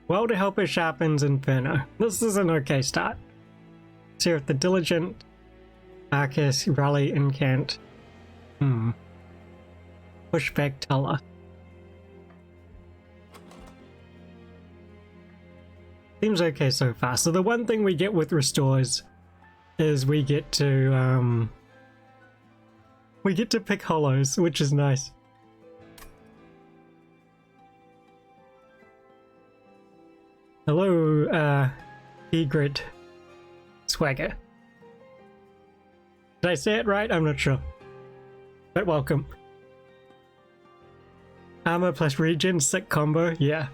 Welder Helper sharpens Inferno. This is an okay start. Seraph the Diligent, Arcus, Raleigh, Incant. Pushback Teller. Seems okay so far. So the one thing we get with Restores is we get to pick hollows, which is nice. Hello, Egrid Swagger. Did I say it right? I'm not sure. But welcome. Armor plus regen, sick combo, yeah.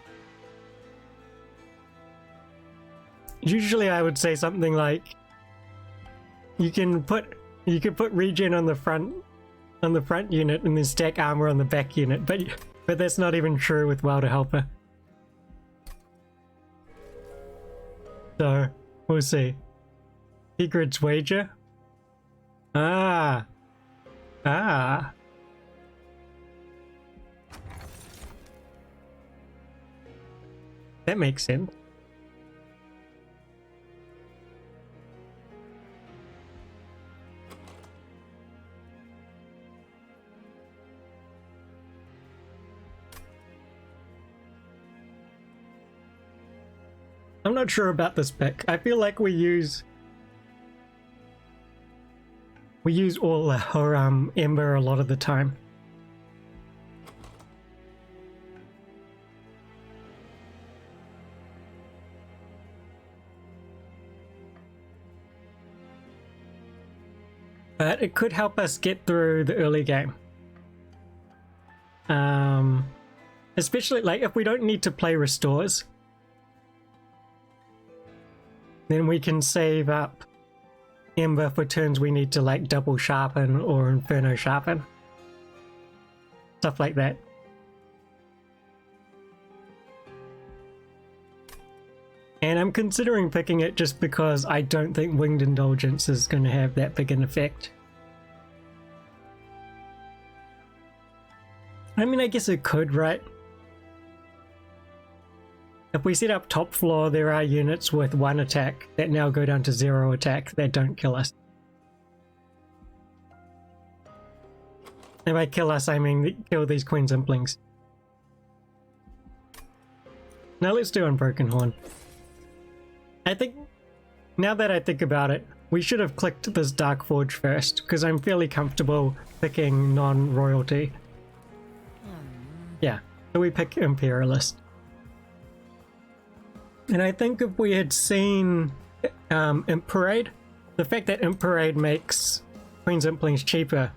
Usually I would say something like you could put regen on the front unit and then stack armor on the back unit, but that's not even true with Welder Helper. So we'll see. Egrid's Wager. Ah. That makes sense. I'm not sure about this pick. I feel like we use all our Ember a lot of the time. But it could help us get through the early game. Especially like if we don't need to play Restores, then we can save up Ember for turns we need to like double sharpen or Inferno sharpen. Stuff like that. And I'm considering picking it just because I don't think Winged Indulgence is going to have that big an effect. I mean, I guess it could, right? If we set up top floor, there are units with 1 attack that now go down to 0 attack that don't kill us. If I kill us, I mean kill these Queen's Implings. Now let's do Unbroken Horn. I think, now that I think about it, we should have clicked this Dark Forge first, because I'm fairly comfortable picking non-royalty. Yeah, so we pick Imperialist. And I think if we had seen Imp Parade, the fact that Imp Parade makes Queen's Implings cheaper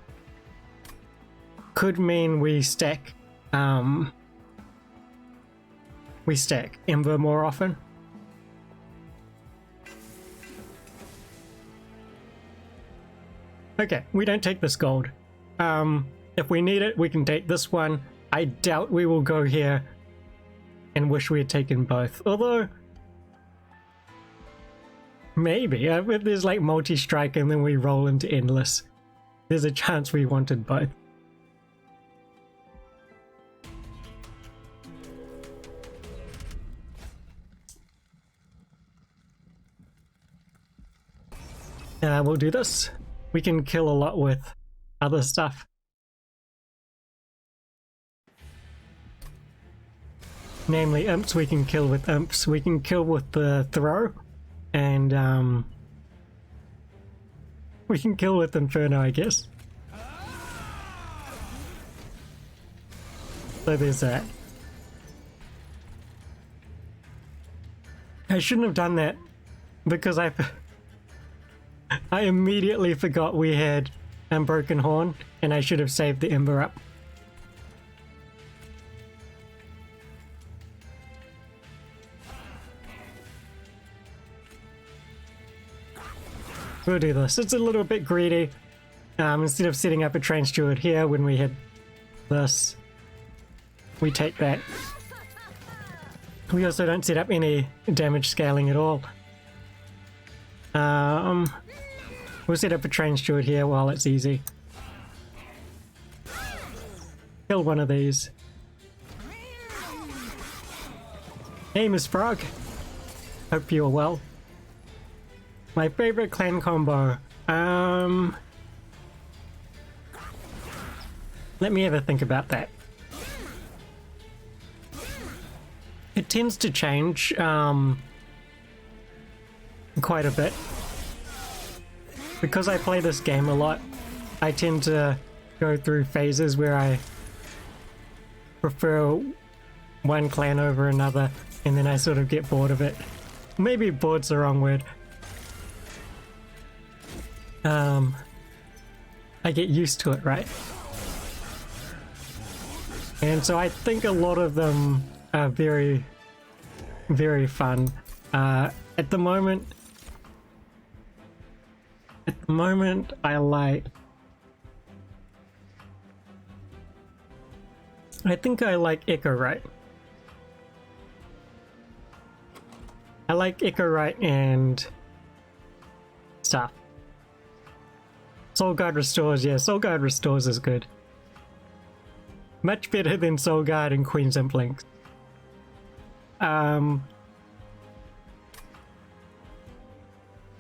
could mean we stack Ember more often. Okay, we don't take this gold. If we need it, we can take this one. I doubt we will go here and wish we had taken both. Although, maybe. If there's like multi-strike and then we roll into Endless, there's a chance we wanted both. We'll do this. We can kill a lot with other stuff. Namely imps, we can kill with imps. We can kill with the throw. And we can kill with Inferno, I guess. So there's that. I shouldn't have done that because I immediately forgot we had Unbroken Horn and I should have saved the Ember up. We'll do this. It's a little bit greedy. Instead of setting up a Train Steward here when we had this, we take that. We also don't set up any damage scaling at all. We'll set up a Train Steward here while it's easy. Kill one of these. Hey, Miss Frog. Hope you're well. My favorite clan combo. Let me have a think about that. It tends to change quite a bit. Because I play this game a lot, I tend to go through phases where I prefer one clan over another, and then I sort of get bored of it. Maybe bored's the wrong word. I get used to it, right? And so I think a lot of them are very, very fun. At the moment, I think I like Echo Right. I like Echo Right and stuff. Soul Guard Restores, yeah, Soul Guard Restores is good. Much better than Soul Guard and Queen's Implings.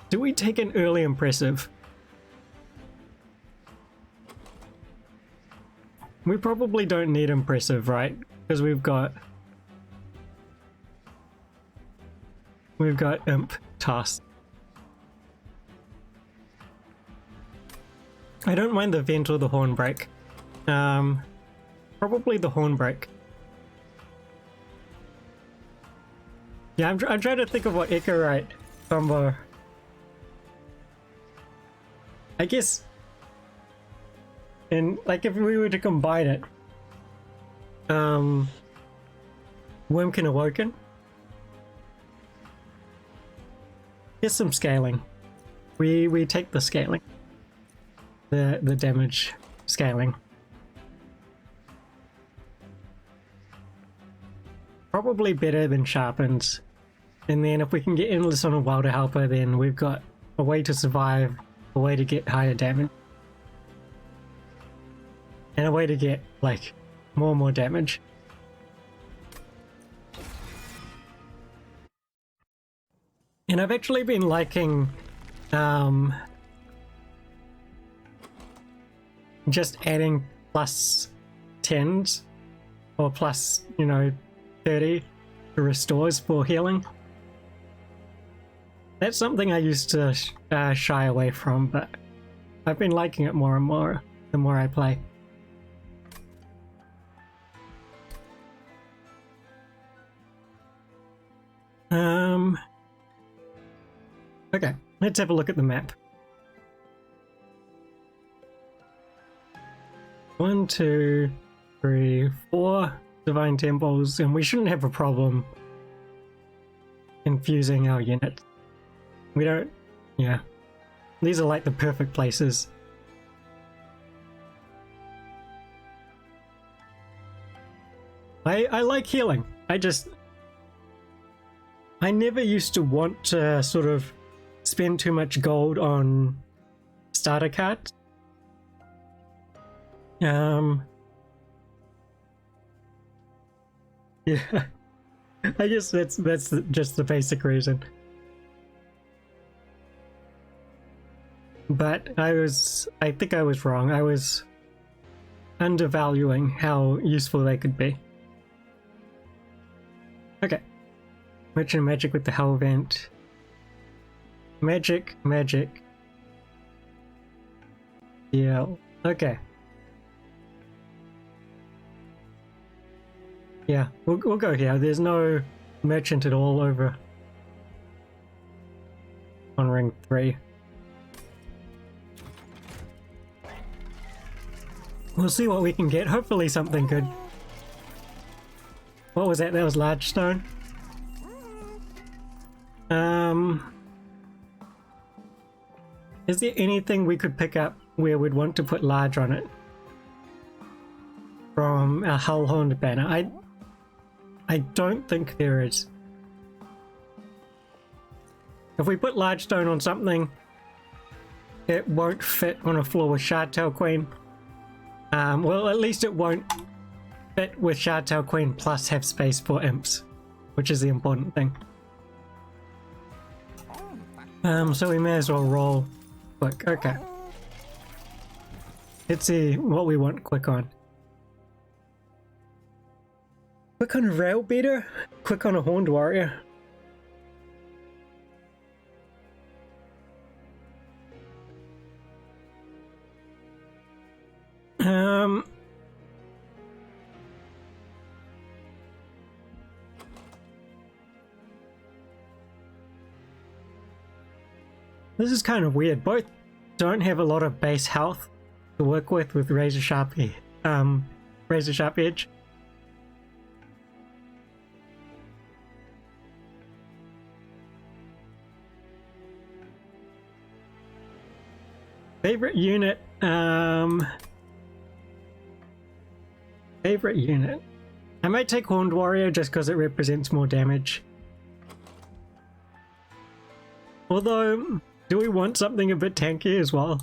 Do we take an early impressive? We probably don't need impressive, right? Because we've got imp toss. I don't mind the vent or the hornbreak. Probably the hornbreak. Yeah, I'm trying to think of what Echo Right combo. I guess, and like if we were to combine it, Wormkin Awoken. Here's some scaling. We take the scaling, the damage scaling. Probably better than Sharpens. And then if we can get Endless on a Wilder Helper, then we've got a way to survive, a way to get higher damage, and a way to get like more damage. And I've actually been liking just adding plus 10s or plus, you know, 30 to restores for healing. That's something I used to shy away from, but I've been liking it more and more the more I play. Okay, let's have a look at the map. 1, 2, 3, 4 divine temples, and we shouldn't have a problem infusing our units. We don't, yeah. These are like the perfect places. I like healing. I never used to want to sort of spend too much gold on starter cards. Yeah. I guess that's just the basic reason. But I think I was wrong. I was undervaluing how useful they could be. Okay. Merchant magic with the Hell Vent. Magic. Yeah. Okay. Yeah, we'll go here. There's no merchant at all over on ring 3. We'll see what we can get. Hopefully something good. What was that? That was large stone. Is there anything we could pick up where we'd want to put large on it? From our Hellhorned banner? I don't think there is. If we put large stone on something, it won't fit on a floor with Shardtail Queen. Well, at least it won't fit with Shardtail Queen plus have space for imps. which is the important thing. So we may as well roll quick. Okay. Let's see what we want quick on. Quick on a rail beater, quick on a horned warrior. This is kind of weird. Both don't have a lot of base health to work with razor sharp edge. Favorite unit, favorite unit. I might take Horned Warrior just because it represents more damage. Although, do we want something a bit tanky as well?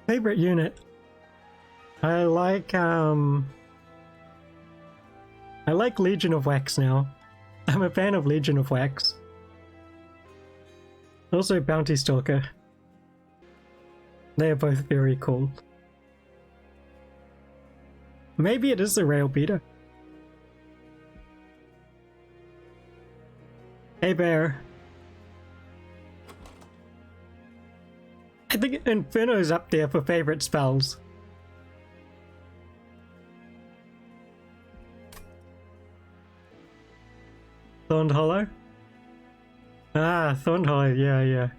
Favorite unit. I like Legion of Wax now. I'm a fan of Legion of Wax. Also Bounty Stalker. They are both very cool. Maybe it is the rail beater. Hey bear. I think Inferno's up there for favorite spells. Thorned Hollow? Ah, Thorned Hollow, yeah.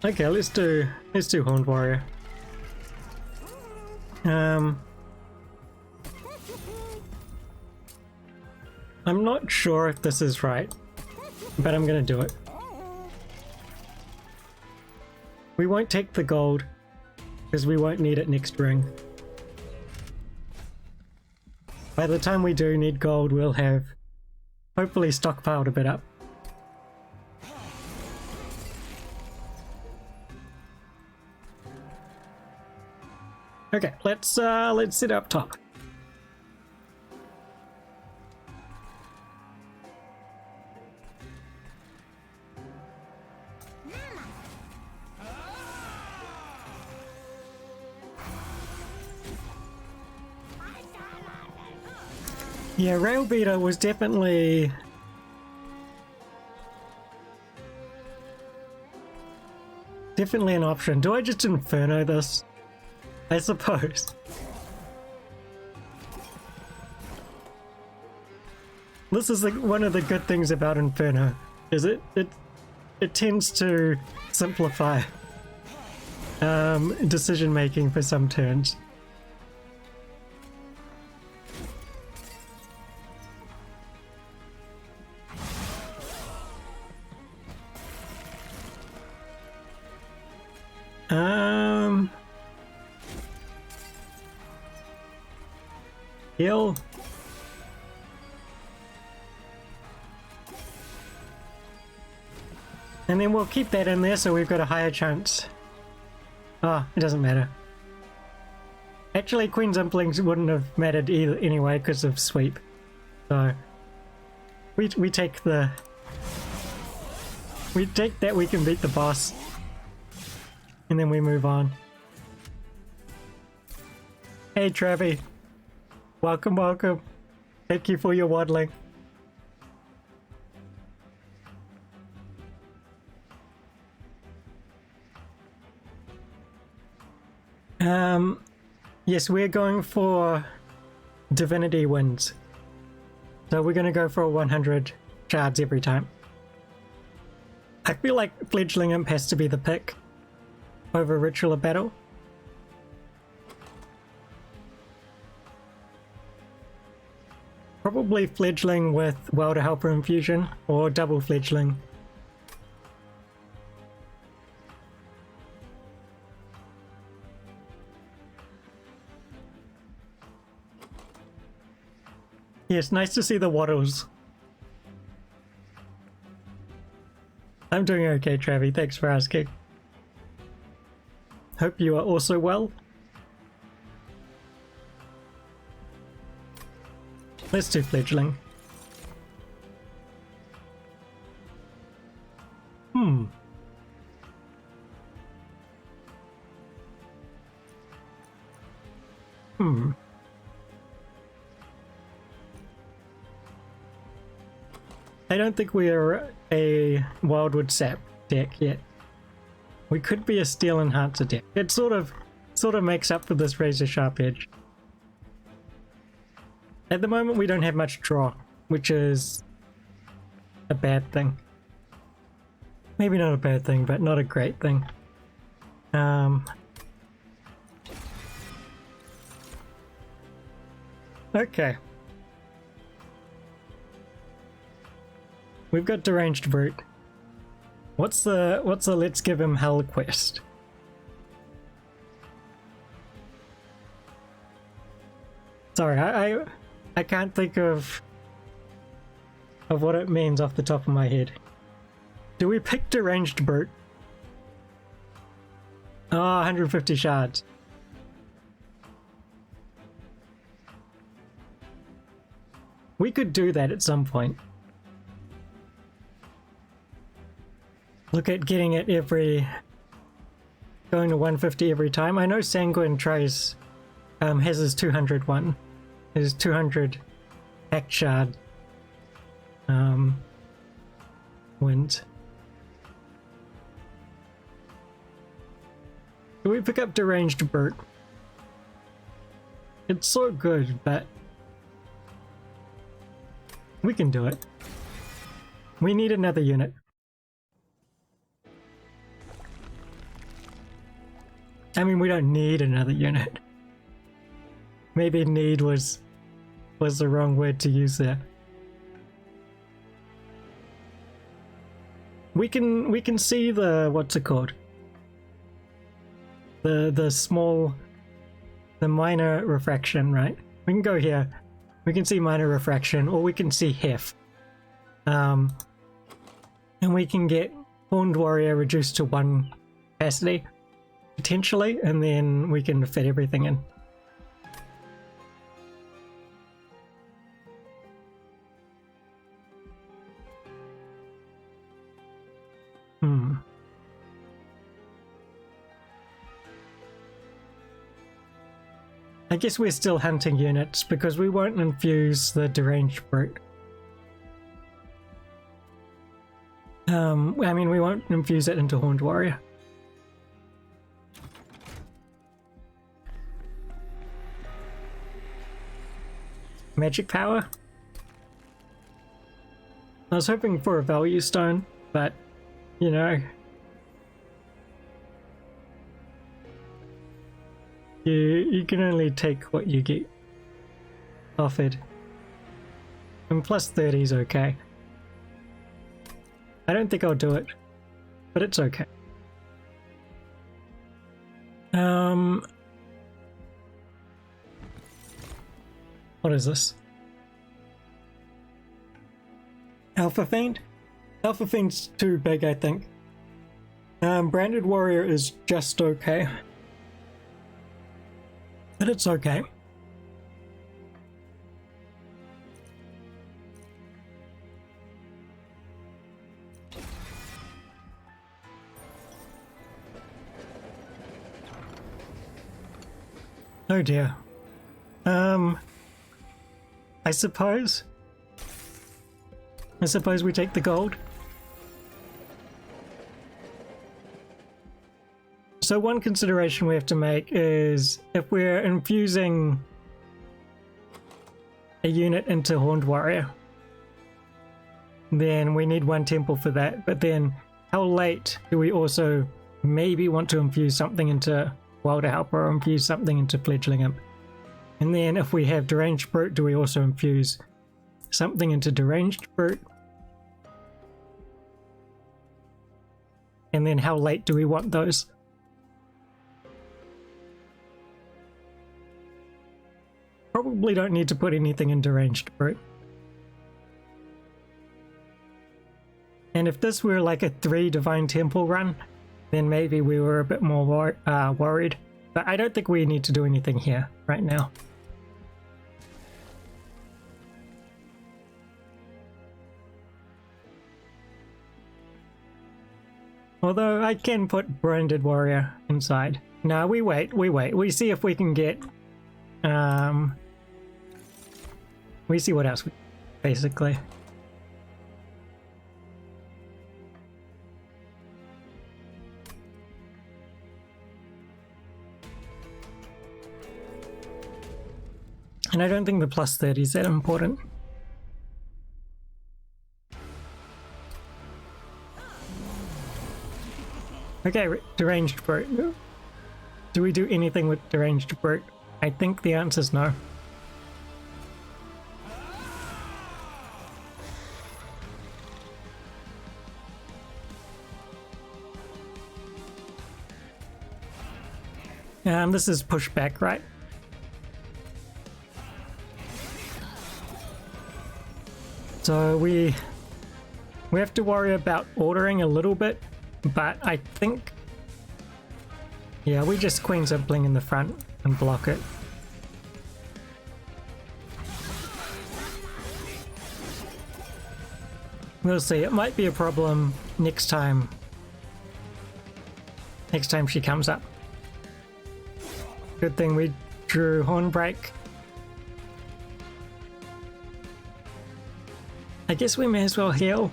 Okay, let's do Horned Warrior. I'm not sure if this is right, but I'm gonna do it. We won't take the gold, because we won't need it next ring. By the time we do need gold, we'll have hopefully stockpiled a bit up. Okay, let's sit up top. Yeah, Rail Beater was definitely an option. Do I just Inferno this? I suppose. This is one of the good things about Inferno, is it tends to simplify decision making for some turns. Heal. And then we'll keep that in there so we've got a higher chance. Oh, it doesn't matter. Actually, Queen's Implings wouldn't have mattered either anyway because of sweep. So we take that we can beat the boss. And then we move on. Hey Travi. Welcome, welcome. Thank you for your waddling. Yes, we're going for Divinity wins. So we're going to go for 100 shards every time. I feel like Fledgling Imp has to be the pick over Ritual of Battle. Probably Fledgling with Welder Helper Infusion or double Fledgling. Yes, nice to see the waddles. I'm doing okay, Travi. Thanks for asking. Hope you are also well. Let's do fledgling. I don't think we are a Wildwood Sap deck yet. We could be a Steel Enhancer deck. It sort of makes up for this Razor Sharp Edge. At the moment we don't have much draw, which is a bad thing. Maybe not a bad thing, but not a great thing. Okay. We've got Deranged Brute. What's the let's give him hell quest? Sorry, I can't think of what it means off the top of my head. Do we pick Deranged Brute? Oh, 150 shards. We could do that at some point. Look at getting it going to 150 every time. I know Sanguine tries, has his 200 one. His 200 hack shard wins. Do we pick up Deranged Brute? It's so good, but we can do it. We need another unit. I mean, we don't need another unit. Maybe need was the wrong word to use there. We can see the, what's it called? The minor refraction, right? We can go here. We can see minor refraction, or we can see hef. And we can get Horned Warrior reduced to 1 capacity, potentially, and then we can fit everything in. I guess we're still hunting units because we won't infuse the Deranged Brute. I mean, we won't infuse it into Horned Warrior. Magic power? I was hoping for a value stone, but, you know, you can only take what you get offered. And plus 30 is okay. I don't think I'll do it, but it's okay. What is this? Alpha Fiend? Alpha Fiend's too big, I think. Branded Warrior is just okay. But it's okay. Oh dear. I suppose we take the gold. So one consideration we have to make is if we're infusing a unit into Horned Warrior, then we need 1 temple for that. But then how late do we also maybe want to infuse something into Wilder Helper or infuse something into Fledgling Imp? And then if we have Deranged Brute, do we also infuse something into Deranged Brute? And then how late do we want those? Probably don't need to put anything in Deranged Brute. And if this were like a 3 Divine Temple run, then maybe we were a bit more worried. But I don't think we need to do anything here right now. Although I can put Branded Warrior inside. No, we wait. We see if we can get... we see what else, basically. And I don't think the plus 30 is that important. Okay, Deranged Brute. Do we do anything with Deranged Brute? I think the answer is no. This is pushback, right? So we have to worry about ordering a little bit, but I think, yeah, we just Queen Zipling in the front and block it. We'll see. It might be a problem next time. Next time she comes up. Good thing we drew Hornbreak. I guess we may as well heal.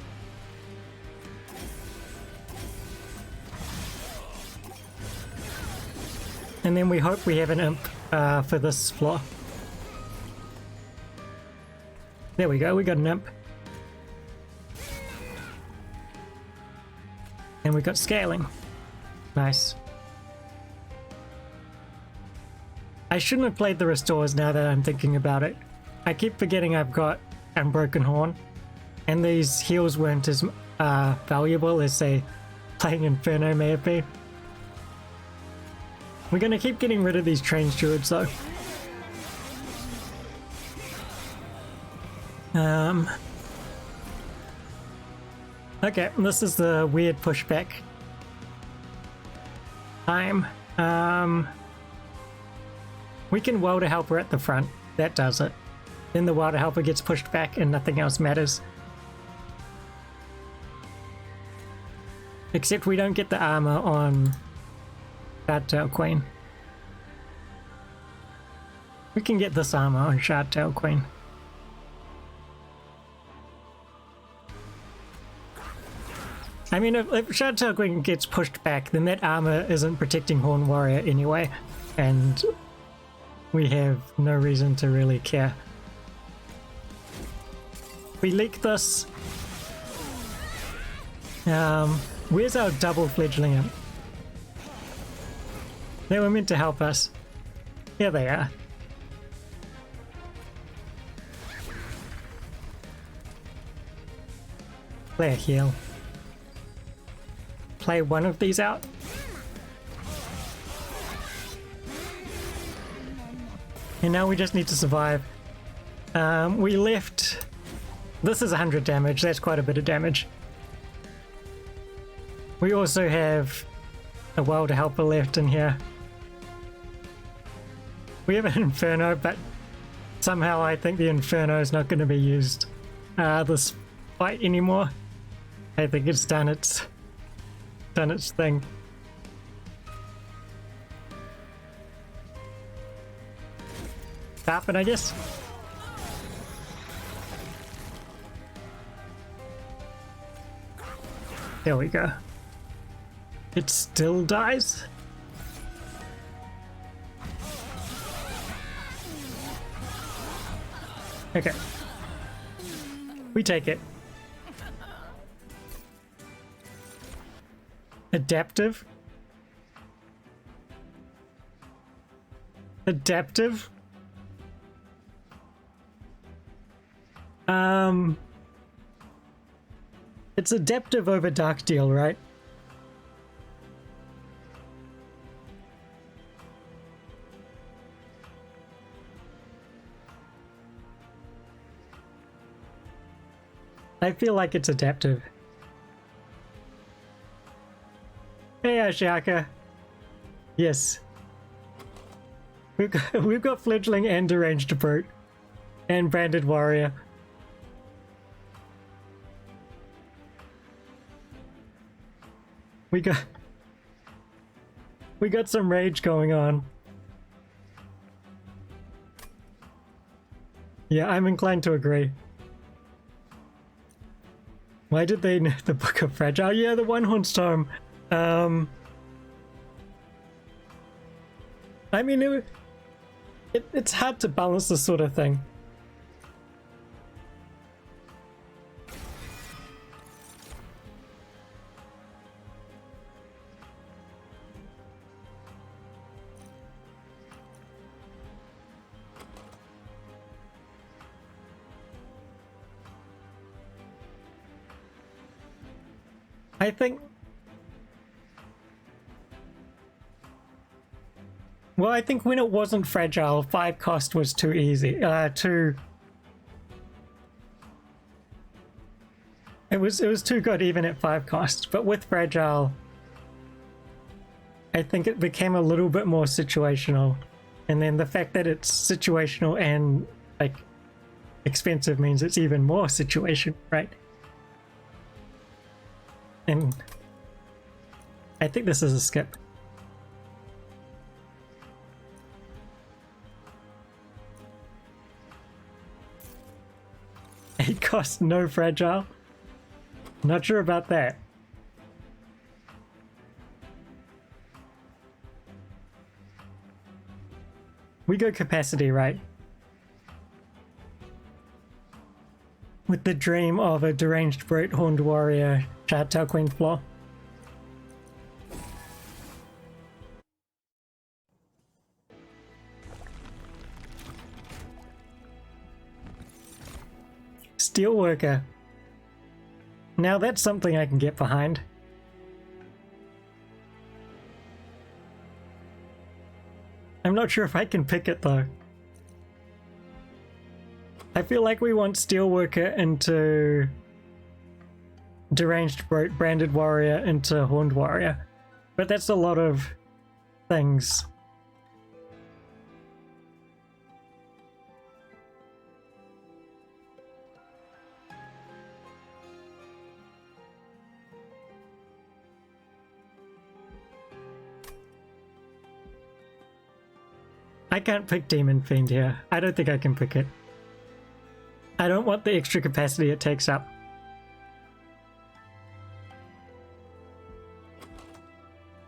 And then we hope we have an imp for this floor. There we go, we got an imp. And we got scaling. Nice. I shouldn't have played the Restores now that I'm thinking about it. I keep forgetting I've got Unbroken Horn. And these heals weren't as valuable as, say, playing Inferno may have been. We're gonna keep getting rid of these train stewards though. Okay, this is the weird pushback time. We can Welder Helper at the front. That does it. Then the Welder Helper gets pushed back and nothing else matters. Except we don't get the armor on Shardtail Queen. We can get this armor on Shardtail Queen. I mean, if Shardtail Queen gets pushed back, then that armor isn't protecting Horn Warrior anyway, and we have no reason to really care. We leak this. Where's our double fledgling imp? They were meant to help us. Here they are. Play a heal. Play one of these out. And now we just need to survive. We left... This is 100 damage. That's quite a bit of damage. We also have a Welder Helper left in here. We have an Inferno, but somehow I think the Inferno is not going to be used this fight anymore. I think it's done its thing. Happen, I guess. There we go. It still dies. Okay. We take it. Adaptive? Adaptive? It's adaptive over Dark Deal, right? I feel like it's adaptive. Hey, Ashaka. Yes. We've got Fledgling and Deranged Brute. And Branded Warrior. We got some rage going on. Yeah, I'm inclined to agree. Why did they nerf the Book of Fragile? Yeah, the One Horn's Tome. I mean, it's hard to balance this sort of thing. I think... Well, I think when it wasn't fragile, 5 cost was too easy. It was too good even at 5 cost, but with fragile, I think it became a little bit more situational. And then the fact that it's situational and like expensive means it's even more situation, right? And I think this is a skip. It costs no fragile. Not sure about that. We go capacity, right? With the dream of a deranged brute, horned warrior, Shardtail Queen Floor. Steelworker. Now that's something I can get behind. I'm not sure if I can pick it though. I feel like we want Steelworker into Deranged Brute, Branded Warrior into Horned Warrior. But that's a lot of things. I can't pick Demon Fiend here. I don't think I can pick it. I don't want the extra capacity it takes up.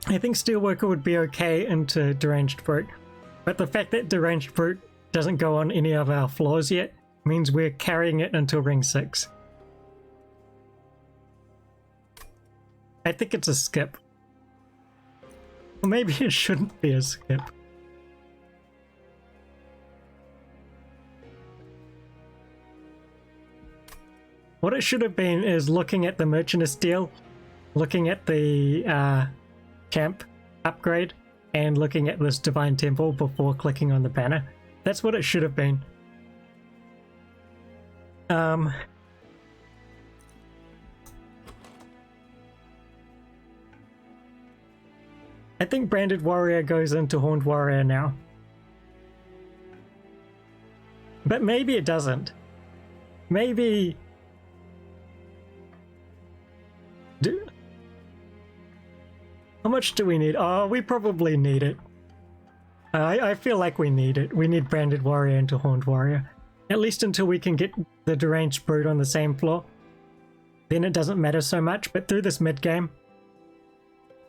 I think Steelworker would be okay into Deranged Brute, but the fact that Deranged Brute doesn't go on any of our floors yet means we're carrying it until ring 6. I think it's a skip. Or maybe it shouldn't be a skip. What it should have been is looking at the Merchant of Steel, looking at the camp upgrade, and looking at this Divine Temple before clicking on the banner. That's what it should have been. I think Branded Warrior goes into Horned Warrior now. But maybe it doesn't. Maybe... How much do we need? Oh, we probably need it. I feel like we need it. We need Branded Warrior into Horned Warrior. At least until we can get the Deranged Brute on the same floor. Then it doesn't matter so much, but through this mid-game,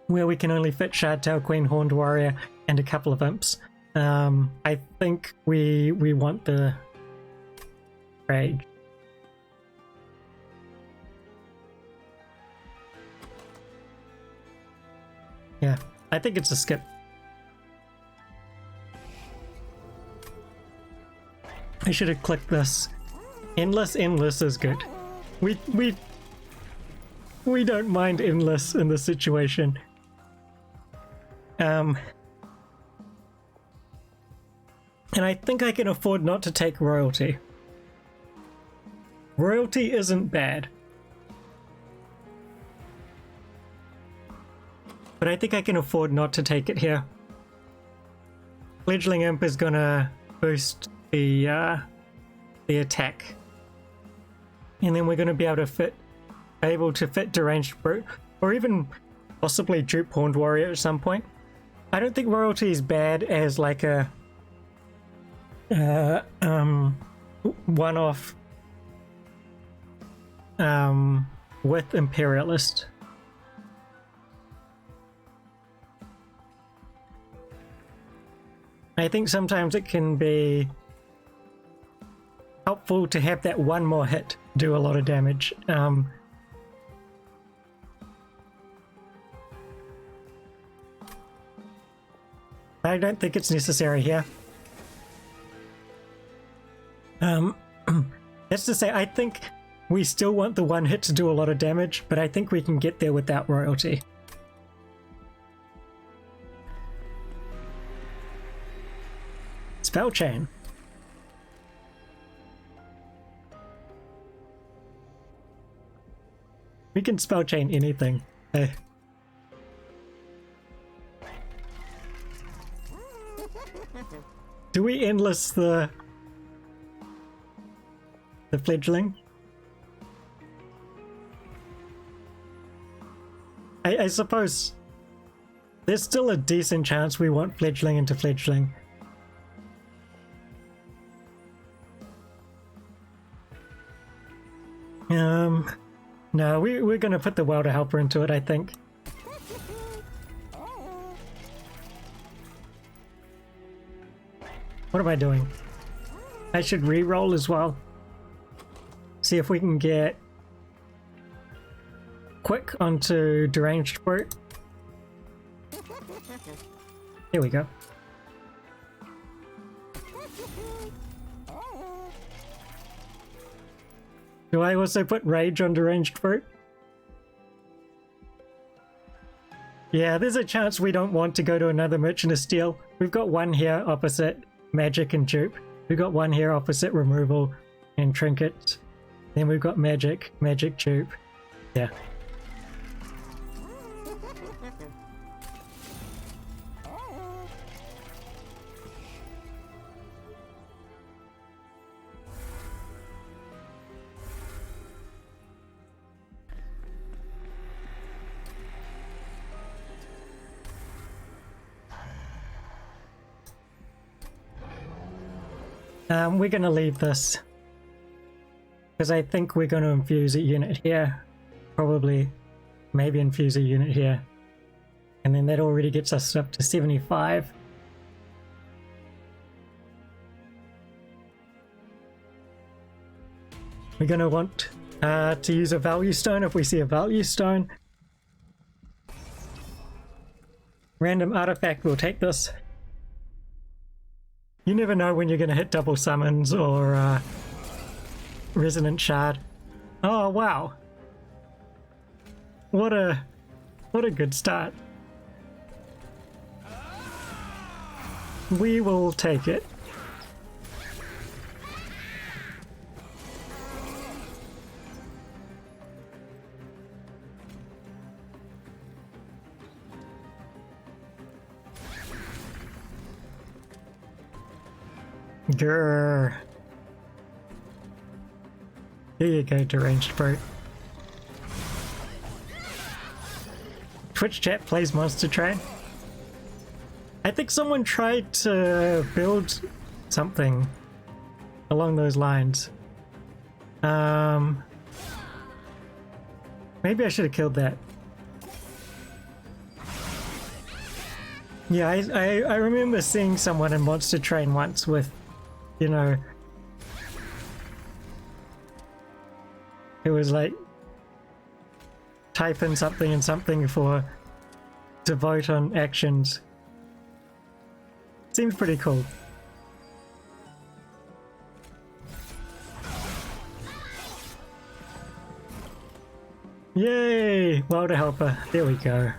where we can only fit Shardtail Queen, Horned Warrior, and a couple of imps, I think we want the rage. Yeah, I think it's a skip. I should have clicked this. Endless is good. We don't mind endless in this situation. And I think I can afford not to take royalty. Royalty isn't bad. but I think I can afford not to take it here. Fledgling Imp is gonna boost the attack, and then we're gonna be able to fit Deranged Brute, or even possibly dupe Horned Warrior at some point. I don't think royalty is bad as like a one-off with Imperialist. I think sometimes it can be helpful to have that one more hit do a lot of damage. I don't think it's necessary here. That's to say, I think we still want the one hit to do a lot of damage, but I think we can get there without royalty. Spell chain. We can spell chain anything. Do we endless the fledgling? I suppose there's still a decent chance we want fledgling into fledgling. No, we're gonna put the Welder Helper into it, I think. What am I doing? I should re-roll as well. See if we can get quick onto Deranged Brute. Here we go. Do I also put Rage on Deranged Brute? Yeah, there's a chance we don't want to go to another Merchant of Steel. We've got one here opposite Magic and Dupe. We've got one here opposite Removal and Trinket. Then we've got Magic, Dupe. Yeah. We're gonna leave this because I think we're going to infuse a unit here, probably, maybe infuse a unit here, and then that already gets us up to 75. We're gonna want to use a value stone if we see a value stone. Random artifact, we'll take this. You never know when you're going to hit double summons or resonant shard. Oh wow, what a good start. We will take it. Grrr. Here you go, Deranged Brute. Twitch chat plays Monster Train. I think someone tried to build something along those lines. Maybe I should have killed that. Yeah, I remember seeing someone in Monster Train once with, you know, it was like type in something and something for to vote on actions. Seems pretty cool. Yay! Welder Helper. There we go.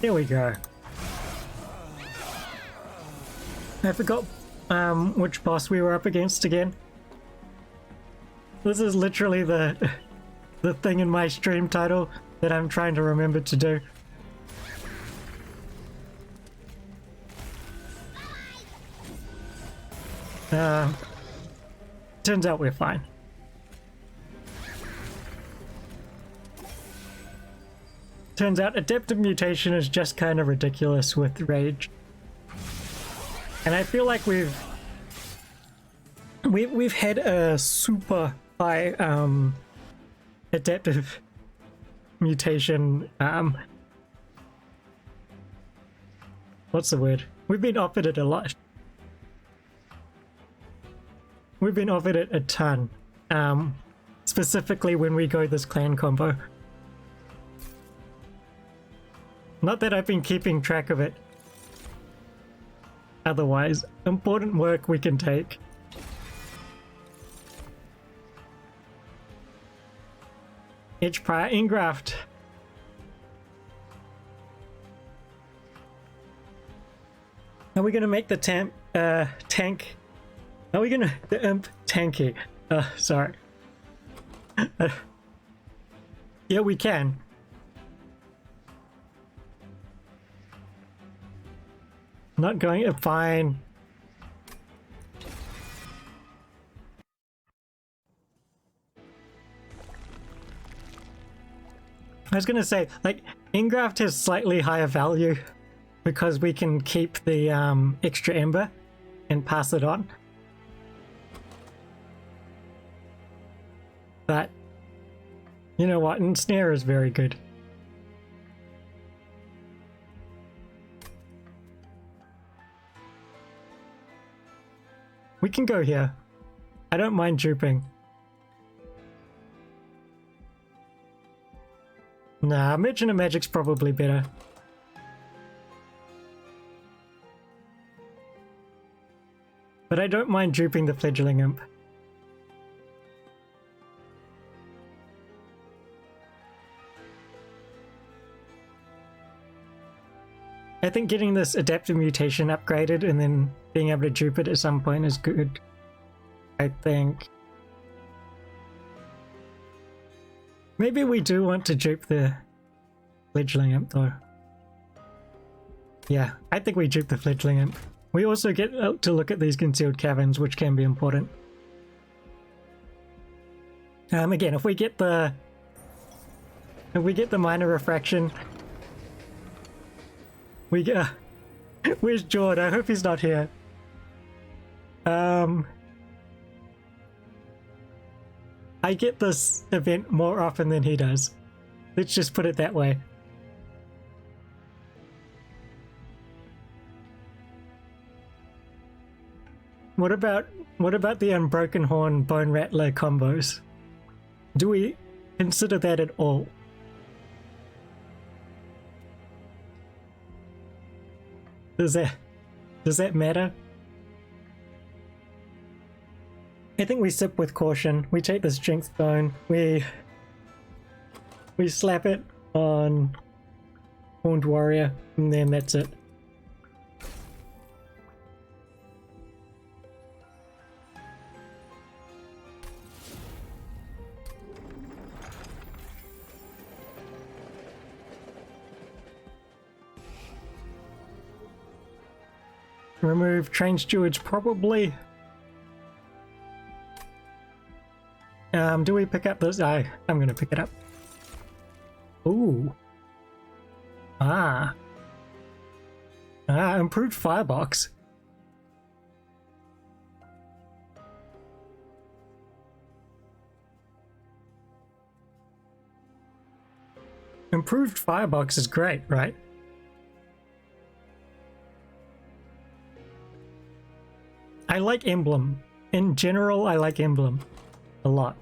There we go. I forgot which boss we were up against again. This is literally the thing in my stream title that I'm trying to remember to do. Turns out we're fine. Turns out Adaptive Mutation is just kind of ridiculous with Rage. And I feel like we've had a super high Adaptive Mutation what's the word? We've been offered it a lot. We've been offered it a ton. Specifically when we go this clan combo. Not that I've been keeping track of it. Otherwise, important work we can take. Edge prior engraft. Are we gonna make the tank? Are we gonna the imp tanky? Sorry. Yeah, we can. Not going fine. I was gonna say, like, engraft has slightly higher value because we can keep the extra ember and pass it on. But you know what? Ensnare is very good. We can go here. I don't mind duping. Nah, Merchant of Magic's probably better. But I don't mind duping the Fledgling Imp. I think getting this Adaptive Mutation upgraded and then being able to dupe it at some point is good. I think. Maybe we do want to dupe the Fledgling Imp though. Yeah, I think we dupe the Fledgling Imp. We also get to look at these concealed caverns, which can be important. Again, if we get the minor refraction, we get. Where's Jord? I hope he's not here. I get this event more often than he does. Let's just put it that way. What about the Unbroken Horn Bone Rattler combos? Do we consider that at all? Does that matter? I think we sip with caution. We take the Strength Stone. We slap it on Horned Warrior, and then that's it. Remove Train Stewards probably. Do we pick up this? I'm gonna pick it up. Ooh. Improved Firebox. Improved Firebox is great, right? I like Emblem. In general, I like Emblem a lot.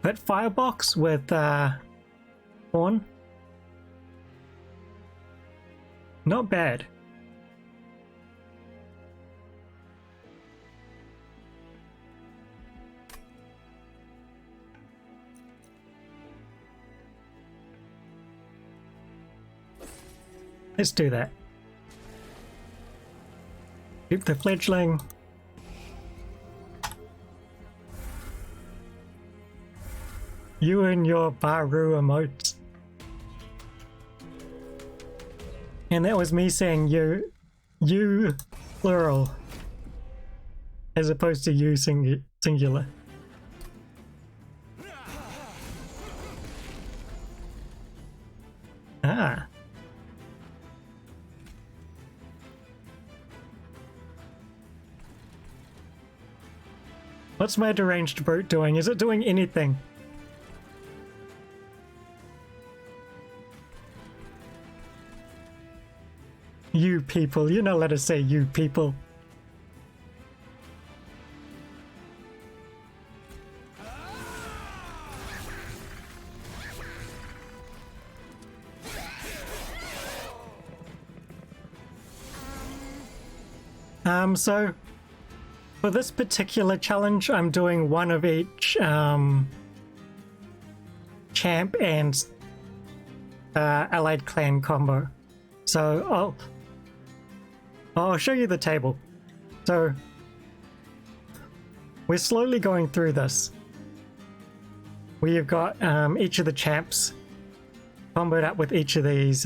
But Firebox with Horn, not bad. Let's do that. Keep the Fledgling. You and your Baru emotes. And that was me saying you plural, as opposed to you singular. Ah. What's my deranged brute doing? Is it doing anything? You people, you're not allowed to say you people. So for this particular challenge, I'm doing one of each champ and allied clan combo. So I'll show you the table. So we're slowly going through this. We've got each of the champs comboed up with each of these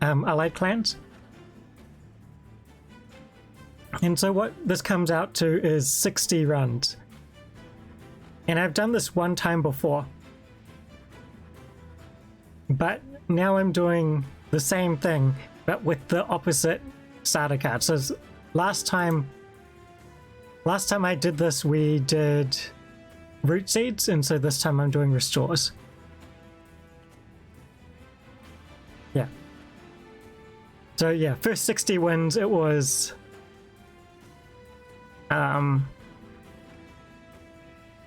allied clans. And so what this comes out to is 60 runs. And I've done this one time before. But now I'm doing the same thing, but with the opposite starter card. So last time I did this, we did Rootseeds, and so this time I'm doing Restores. Yeah. So yeah, first 60 wins, it was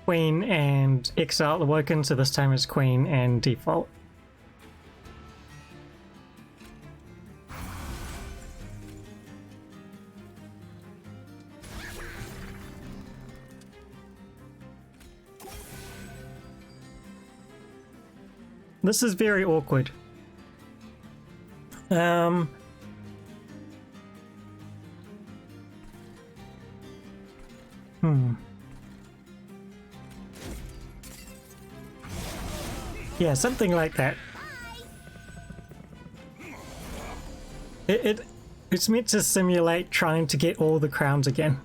Queen and Exile Awoken, so this time it's Queen and Default. This is very awkward. Yeah, something like that. It's meant to simulate trying to get all the crowns again.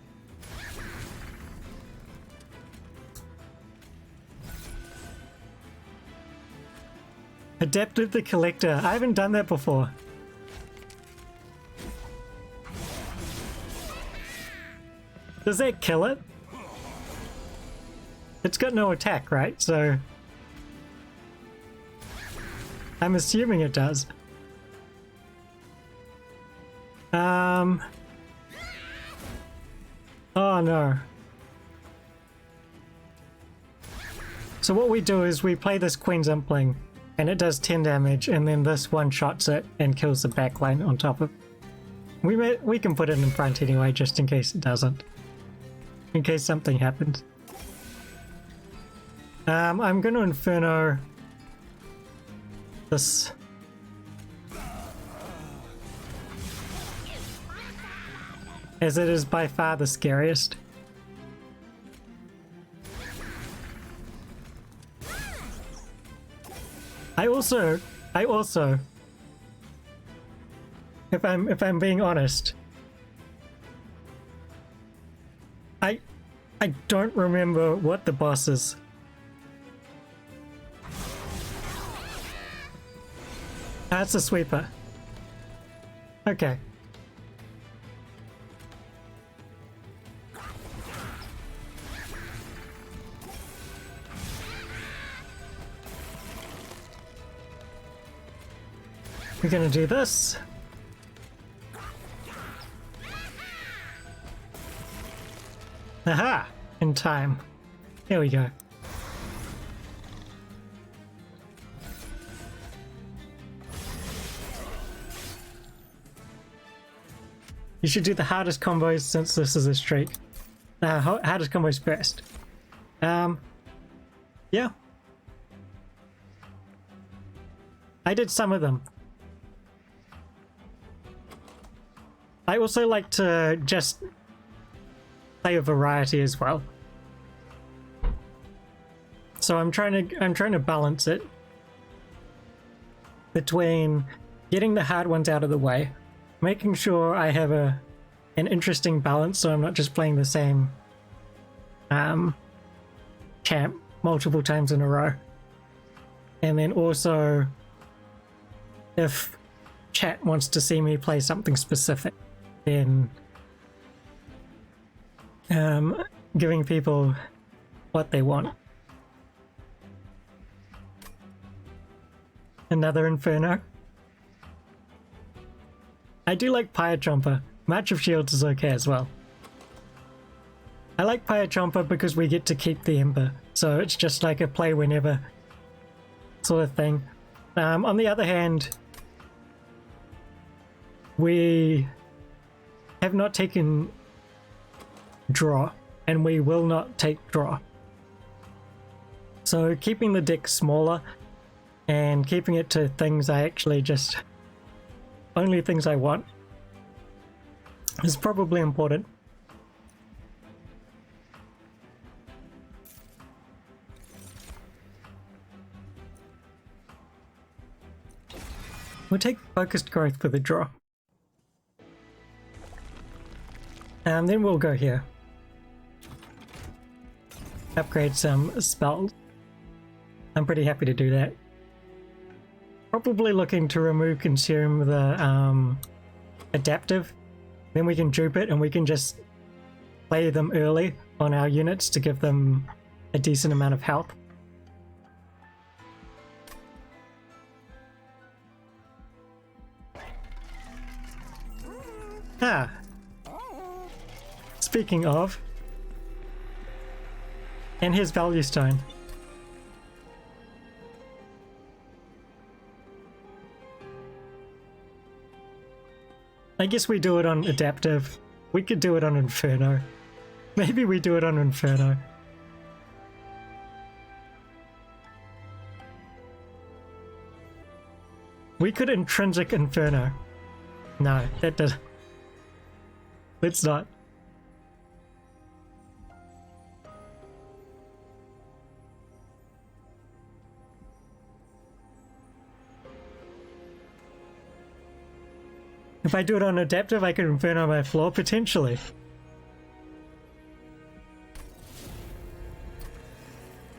Adaptive the Collector. I haven't done that before. Does that kill it? It's got no attack, right? So I'm assuming it does. Oh no. So what we do is we play this Queen's Impling, and it does 10 damage, and then this one shots it and kills the backline on top of it. We can put it in front anyway, just in case it doesn't. In case something happens. I'm gonna Inferno this. As it is by far the scariest. I also, if I'm being honest, I don't remember what the boss is. That's a sweeper. Okay. We're gonna do this. Aha! In time. Here we go. You should do the hardest combos since this is a streak. Hardest combos first. Yeah. I did some of them. I also like to just play a variety as well. So I'm trying to balance it between getting the hard ones out of the way, making sure I have an interesting balance so I'm not just playing the same champ multiple times in a row. And then also, if chat wants to see me play something specific, then giving people what they want. Another Inferno. I do like Pyre Chomper. March of Shields is okay as well. I like Pyre Chomper because we get to keep the Ember, so it's just like a play whenever sort of thing. On the other hand, we have not taken draw, and we will not take draw. So keeping the deck smaller and keeping it to things I actually just only things I want is probably important. We'll take focused growth for the draw. And then we'll go here. Upgrade some spells. I'm pretty happy to do that. Probably looking to remove consume the adaptive. Then we can dupe it and we can just play them early on our units to give them a decent amount of health. Ah! Speaking of, and here's Value Stone. I guess we do it on Adaptive. We could do it on Inferno. Maybe we do it on Inferno. We could Intrinsic Inferno. No, that does. Let's not. If I do it on Adaptive, I could Inferno my floor, potentially.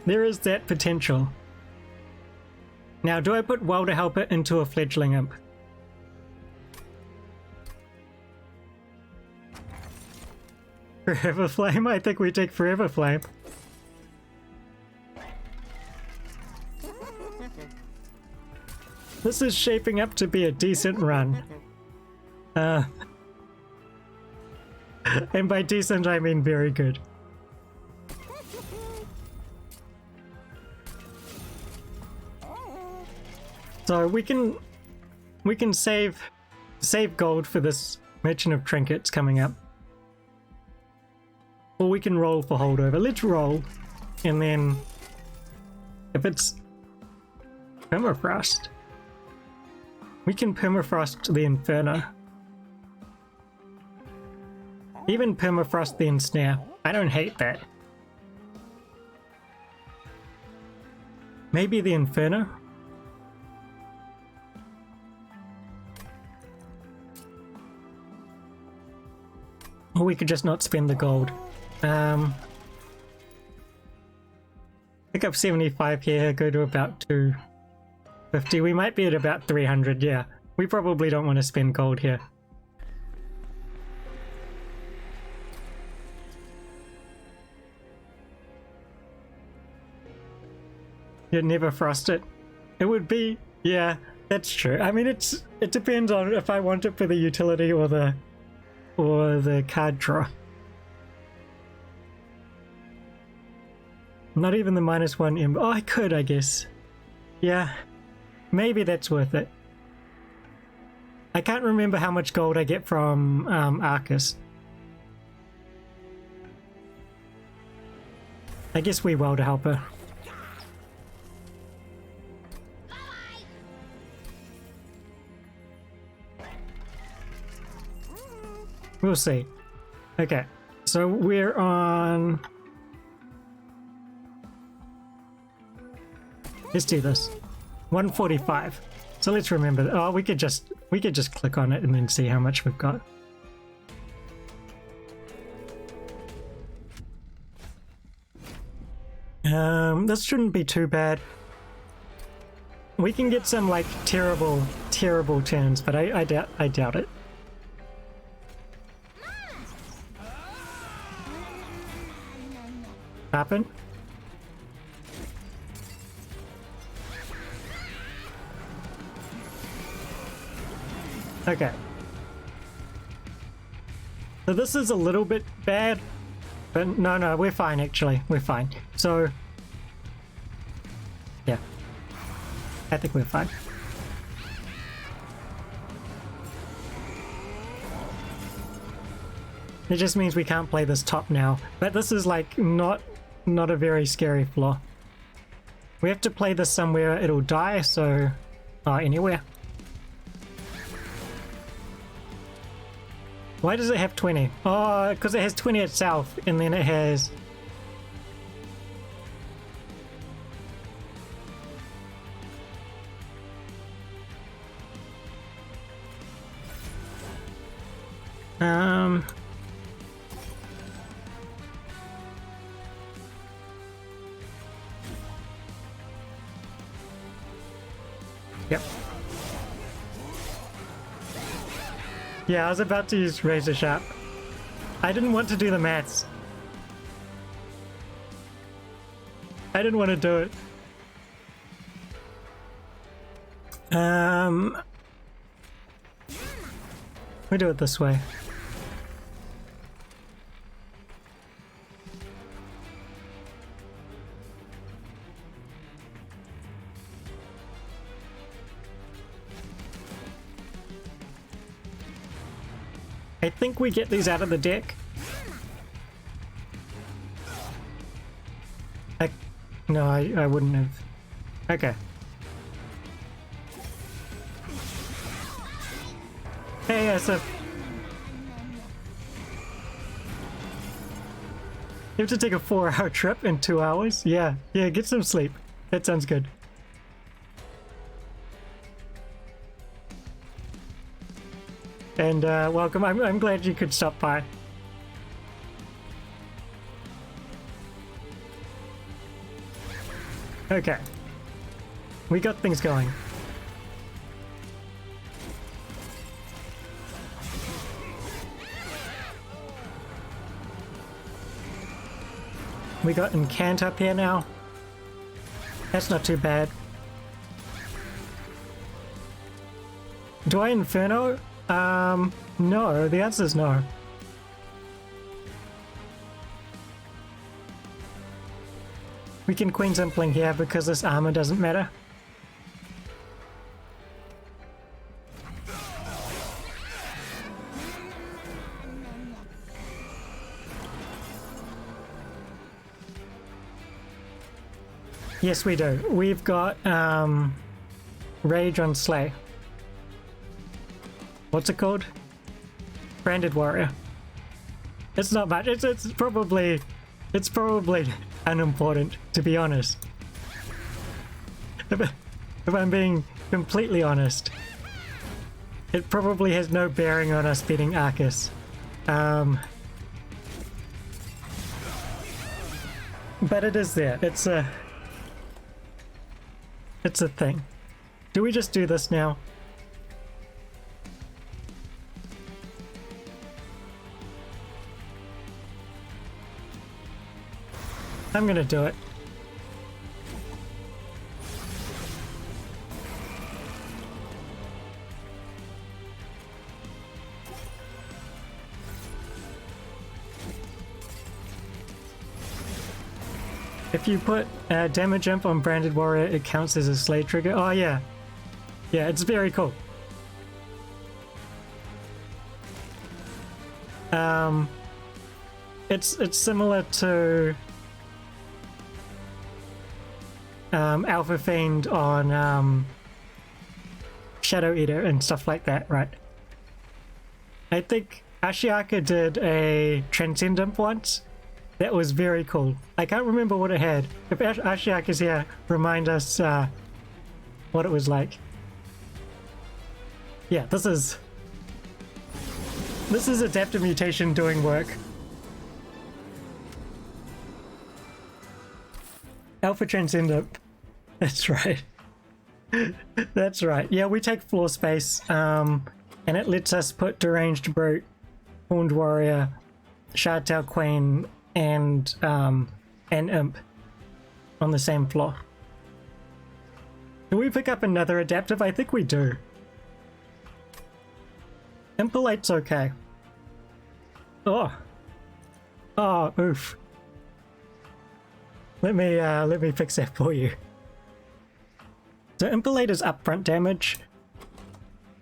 There is that potential. Now, do I put Welder Helper into a Fledgling Imp? Forever Flame? I think we take Forever Flame. This is shaping up to be a decent run. And by decent I mean very good. So we can save gold for this Merchant of Trinkets coming up. Or we can roll for holdover. Let's roll, and then if it's Permafrost, we can Permafrost the Inferno. Even Permafrost the Ensnare. I don't hate that. Maybe the Inferno? Or we could just not spend the gold. Pick up 75 here, go to about 250. We might be at about 300, yeah. We probably don't want to spend gold here. You'd never frost it. It would be, yeah, that's true. I mean, it depends on if I want it for the utility or the card draw. Not even the -1 M. Oh, I could, I guess. Yeah, maybe that's worth it. I can't remember how much gold I get from Arcus. I guess we Welder Helper. We'll see. Okay, so we're on Let's do this. 145. So let's remember that. Oh, we could just click on it and then see how much we've got. This shouldn't be too bad. We can get some like terrible turns, but I doubt it. Happen. Okay. So this is a little bit bad, but no, we're fine actually. We're fine. So, yeah. I think we're fine. It just means we can't play this top now. But this is like not a very scary flaw. We have to play this somewhere it'll die, so anywhere. Why does it have 20? Oh, because it has 20 itself, and then it has... Yep. Yeah, I was about to use Razor Sharp. I didn't want to do the maths. I didn't want to do it. We do it this way. I think we get these out of the deck. No, I wouldn't have. Okay. Hey, Asif. You have to take a 4-hour trip in 2 hours? Yeah, get some sleep. That sounds good. And welcome. I'm glad you could stop by. Okay. We got things going. We got Incant up here now. That's not too bad. Do I Inferno? No, the answer is no. We can Queen Zimpling here because this armor doesn't matter. Yes, we do. We've got Rage on Slay. What's it called? Branded Warrior. It's not much. It's probably unimportant, to be honest. If I'm being completely honest, it probably has no bearing on us beating Arcus. But it is there. It's a thing. Do we just do this now? I'm gonna do it. If you put damage jump on Branded Warrior, it counts as a slay trigger. Oh yeah. Yeah, it's very cool. It's similar to Alpha Fiend on Shadow Eater and stuff like that, right? I think Ashiaka did a Transcendent once, That was very cool. I can't remember what it had. If Ashiak is here, remind us what it was like. Yeah, this is adaptive mutation doing work. Alpha Transcendent. That's right. That's right. Yeah, we take floor space, and it lets us put Deranged Brute, Horned Warrior, Shardtail Queen, and Imp on the same floor. Do we pick up another adaptive? I think we do. Impolite's okay. Oh. Oh, oof. Let me fix that for you. So Impolate is upfront damage.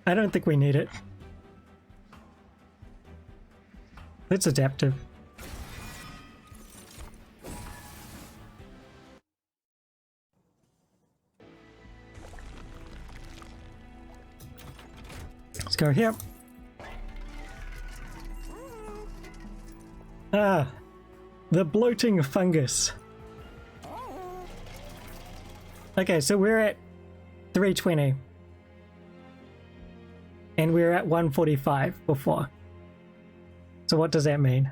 I don't think we need it. It's adaptive. Let's go here. Ah, the bloating fungus. Okay, so we're at 320. And we're at 145 before. So what does that mean?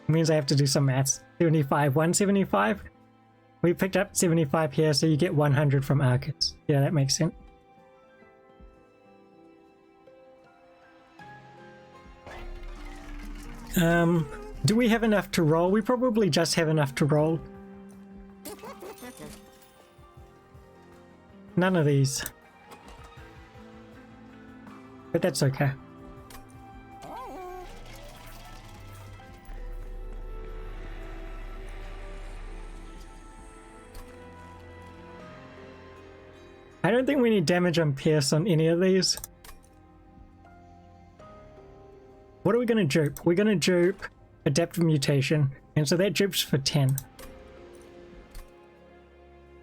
It means I have to do some maths. 75, 175? We picked up 75 here, so you get 100 from Arcus. Yeah, that makes sense. Do we have enough to roll? We probably just have enough to roll. None of these. But that's okay. I don't think we need damage on Pierce on any of these. What are we going to dupe? We're going to dupe Adaptive Mutation, and so that dupes for 10.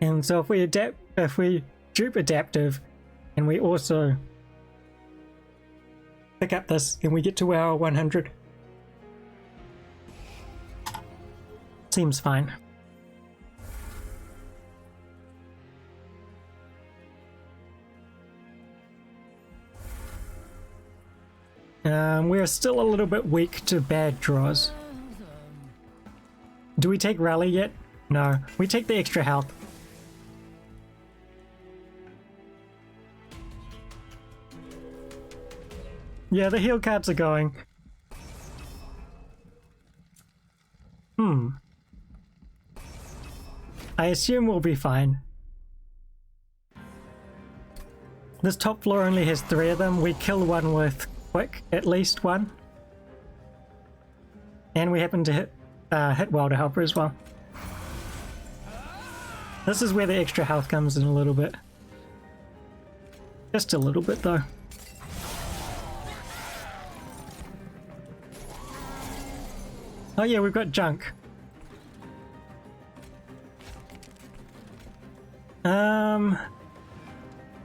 And so if we dupe Adaptive, and we also pick up this, and we get to our 100. Seems fine. We are still a little bit weak to bad draws. Do we take Rally yet? No. We take the extra health. Yeah, the heal cards are going. I assume we'll be fine. This top floor only has 3 of them. We kill one with quick, at least one. And we happen to hit Wilder Helper as well. This is where the extra health comes in a little bit. Just a little bit though. Oh yeah, we've got junk.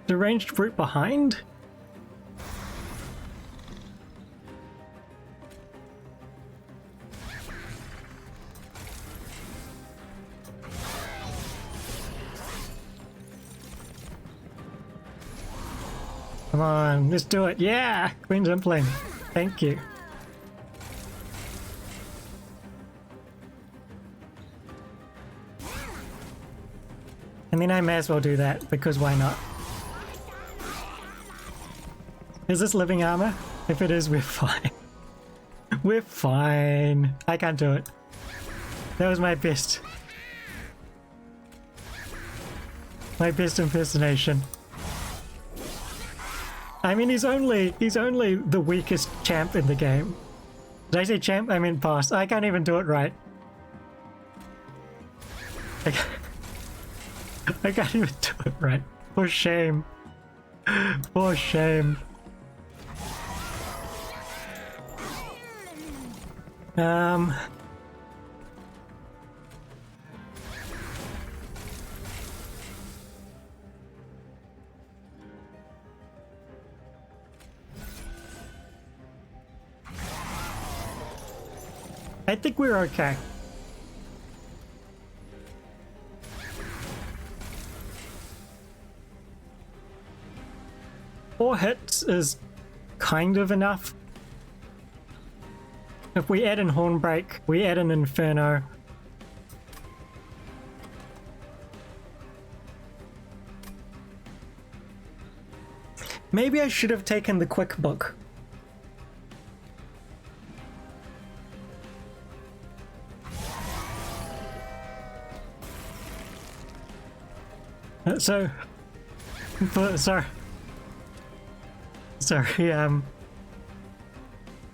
Deranged Brute behind? Come on, let's do it. Yeah! Queen's Impling. Thank you. And then I may as well do that, because why not? Is this living armor? If it is, we're fine. We're fine. I can't do it. That was my best. My best impersonation. I mean, he's only the weakest champ in the game. Did I say champ? I meant boss. I can't even do it right. I can't even do it right. For shame. For shame. I think we're okay. Four hits is kind of enough. If we add in Hornbreak, we add an Inferno. Maybe I should have taken the quick book. Sorry,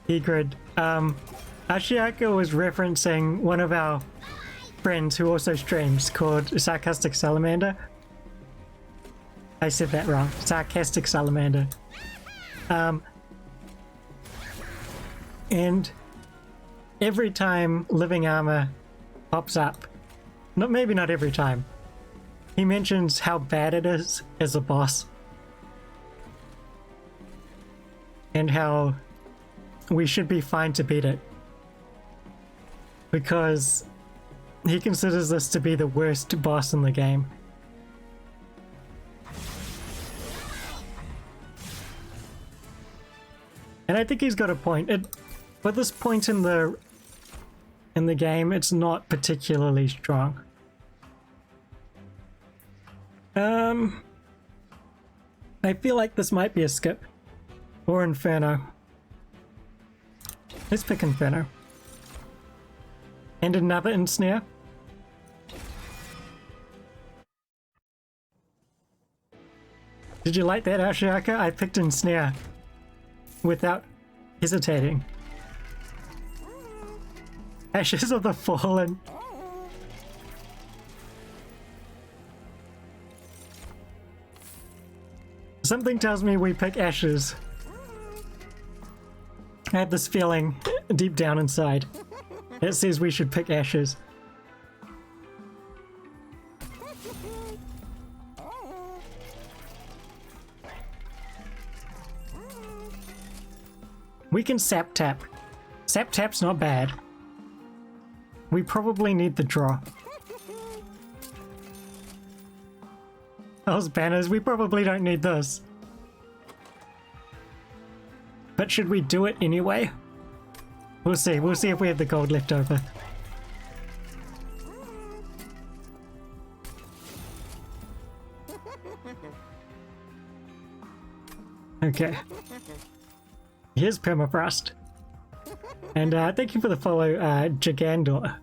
Egrid. Ashiaka was referencing one of our friends who also streams called Sarcastic Salamander. I said that wrong. Sarcastic Salamander. And every time Living Armor pops up, maybe not every time, he mentions how bad it is as a boss. And how we should be fine to beat it. Because he considers this to be the worst boss in the game. And I think he's got a point. At this point in the game, it's not particularly strong. I feel like this might be a skip. Or Inferno. Let's pick Inferno. And another Ensnare. Did you like that, Ashiaka? I picked Ensnare without hesitating. Ashes of the Fallen. Something tells me we pick Ashes. I have this feeling deep down inside that says we should pick Ashes. We can sap tap. Sap tap's not bad. We probably need the draw. Those banners, we probably don't need this. But should we do it anyway? We'll see. We'll see if we have the gold left over. Okay. Here's Permafrost. And thank you for the follow, Gigandor.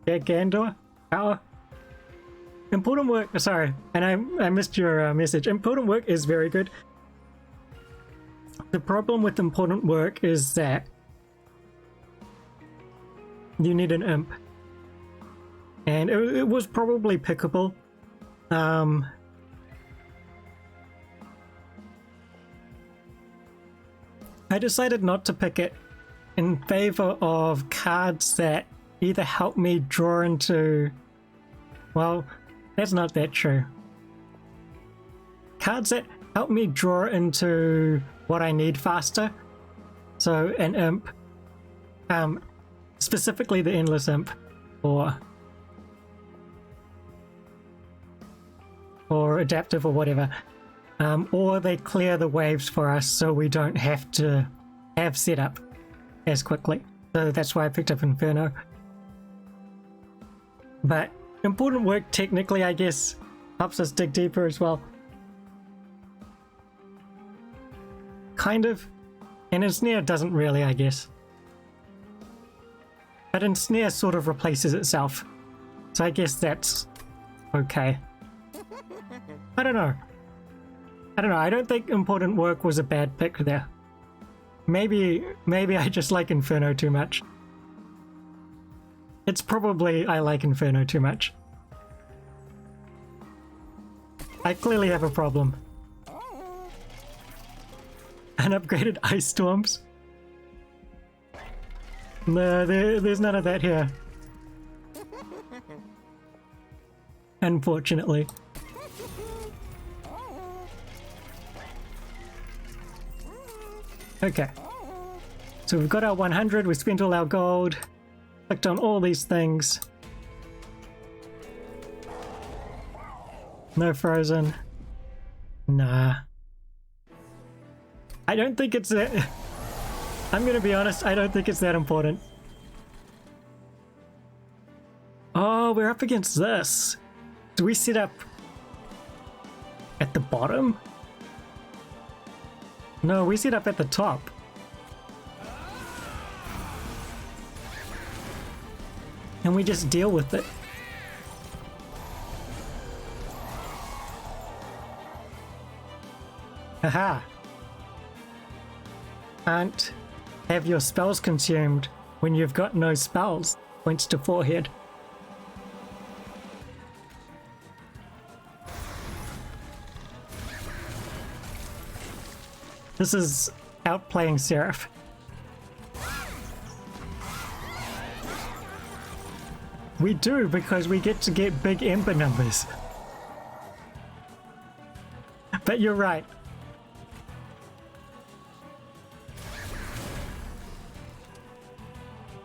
Gigandor? Power? Important work, sorry, and I missed your message. Important work is very good. The problem with important work is that you need an imp. And it was probably pickable. I decided not to pick it in favor of cards that either help me draw into, well, that's not that true. Cards that help me draw into what I need faster. So an imp, specifically the Endless Imp, or Adaptive or whatever. Or they clear the waves for us so we don't have to have setup as quickly. So that's why I picked up Inferno. But important work technically, I guess, helps us dig deeper as well. Kind of. And Ensnare doesn't really, I guess. But Ensnare sort of replaces itself. So I guess that's okay. I don't know. I don't think important work was a bad pick there. Maybe I just like Inferno too much. It's probably I like Inferno too much. I clearly have a problem. Unupgraded ice storms? No, there's none of that here. Unfortunately. Okay. So we've got our 100, we spent all our gold, clicked on all these things. No frozen. Nah. I don't think it's that... I'm gonna be honest, I don't think it's that important. Oh, we're up against this. Do we set up at the bottom? No, we set up at the top. And we just deal with it. Haha. Can't have your spells consumed when you've got no spells. Points to forehead. This is outplaying Seraph. We do, because we get to get big Ember numbers. But you're right.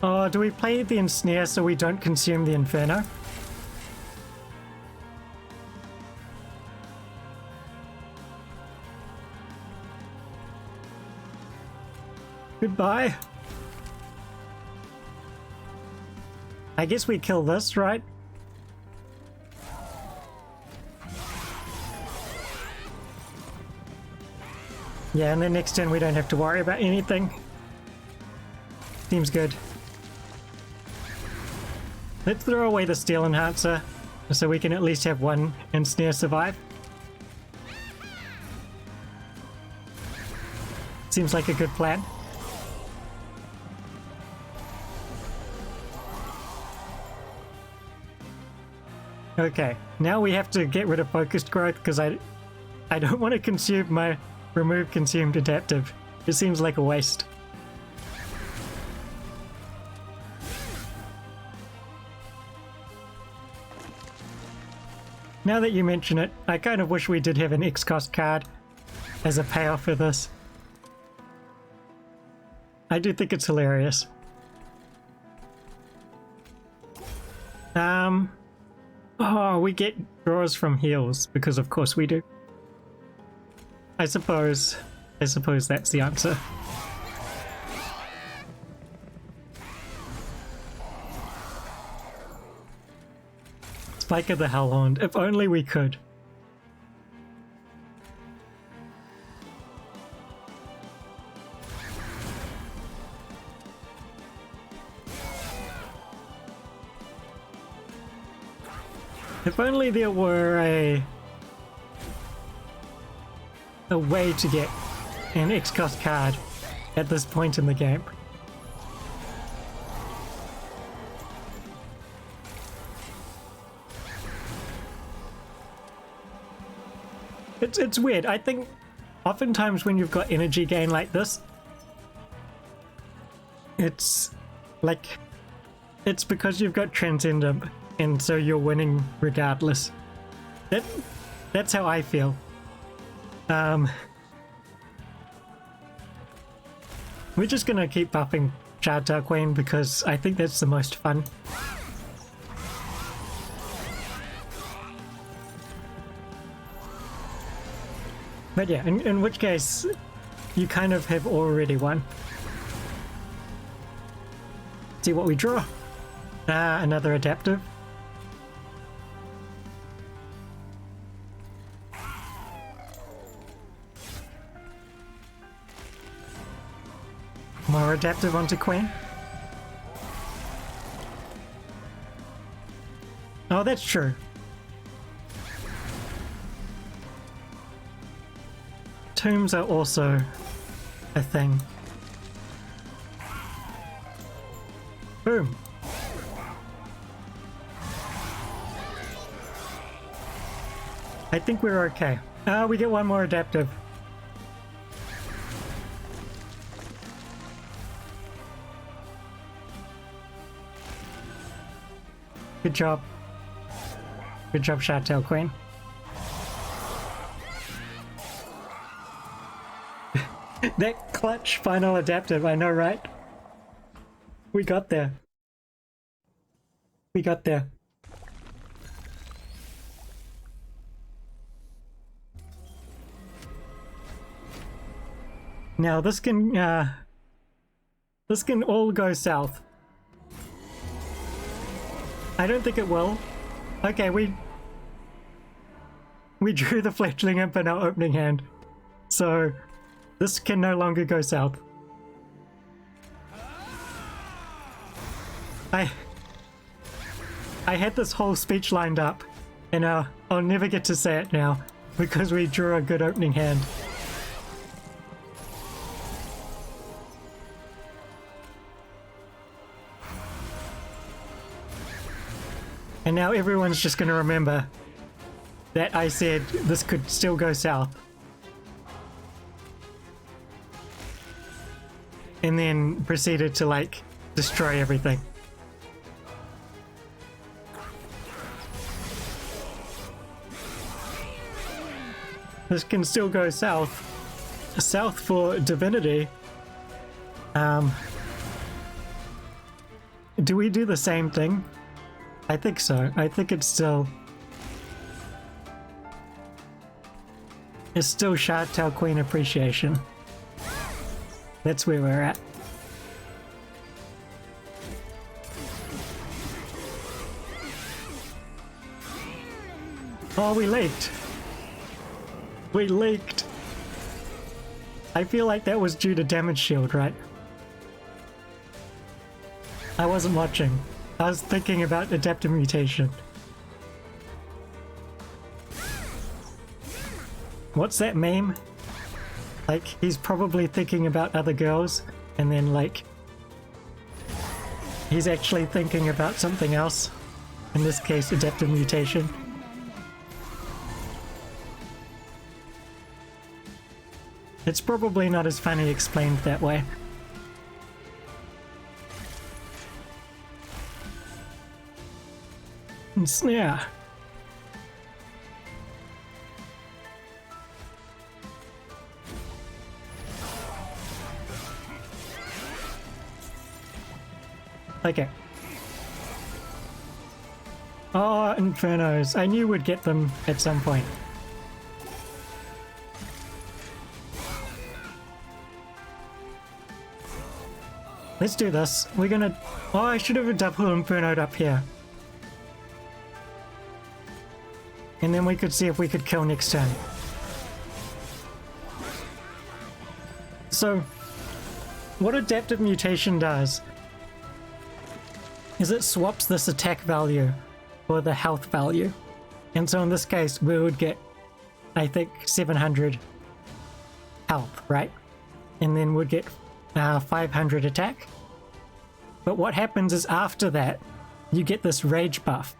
Oh, do we play the Ensnare so we don't consume the Inferno? Goodbye. I guess we kill this, right? Yeah, and then next turn we don't have to worry about anything. Seems good. Let's throw away the Steel Enhancer so we can at least have one Ensnare survive. Seems like a good plan. Okay, now we have to get rid of focused growth because I don't want to consume my remove consumed adaptive. It seems like a waste. Now that you mention it, I kind of wish we did have an X-Cost card as a payoff for this. I do think it's hilarious. Oh, we get draws from heals, because of course we do. I suppose that's the answer. Spike of the Hellhorned, if only we could. If only there were a way to get an X-Cost card at this point in the game. It's weird. I think oftentimes when you've got energy gain like this, it's because you've got Transcendent, and so you're winning regardless. That's how I feel. We're just gonna keep buffing Shardtail Queen because I think that's the most fun. But yeah, in which case, you kind of have already won. See what we draw. Another adaptive. More adaptive onto Queen. Oh, that's true. Tombs are also a thing. Boom. I think we're okay. We get one more adaptive. Good job. Good job, Shardtail Queen. That clutch final adaptive, I know, right? We got there. We got there. Now this can all go south. I don't think it will. Okay, we drew the fledgling imp in our opening hand, so this can no longer go south. I had this whole speech lined up, and I'll never get to say it now because we drew a good opening hand. And now everyone's just going to remember that I said this could still go south. And then proceeded to, like, destroy everything. This can still go south. South for Divinity. Do we do the same thing? I think so. I think it's still Shardtail Queen Appreciation. That's where we're at. Oh, we leaked. We leaked. I feel like that was due to damage shield, right? I wasn't watching. I was thinking about adaptive mutation. What's that meme? Like, he's probably thinking about other girls, and then, like, he's actually thinking about something else. In this case, adaptive mutation. It's probably not as funny explained that way. Yeah. Okay. Oh, Infernos. I knew we'd get them at some point. Let's do this. We're gonna... Oh, I should have a double Inferno'd up here. And then we could see if we could kill next turn. So, what adaptive mutation does is it swaps this attack value for the health value. And so in this case, we would get, I think, 700 health, right? And then we'd get 500 attack. But what happens is after that, you get this rage buff.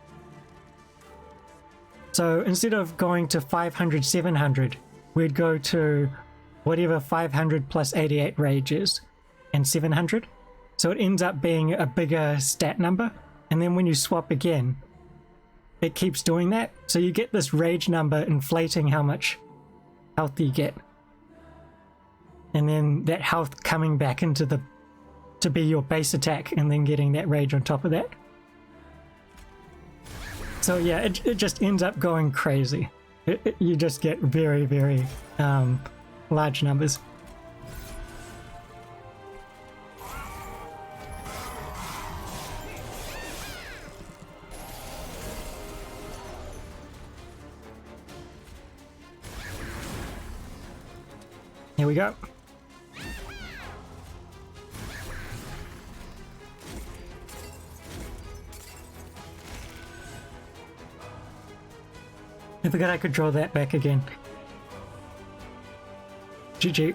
So instead of going to 500, 700, we'd go to whatever 500 plus 88 rage is, and 700. So it ends up being a bigger stat number, and then when you swap again, it keeps doing that. So you get this rage number inflating how much health you get. And then that health coming back into to be your base attack, and then getting that rage on top of that. So yeah, it just ends up going crazy. You just get very, very large numbers. Here we go. I forgot I could draw that back again. GG.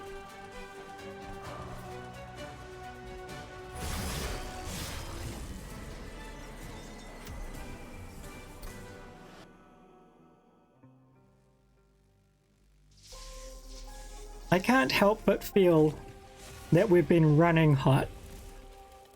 I can't help but feel that we've been running hot.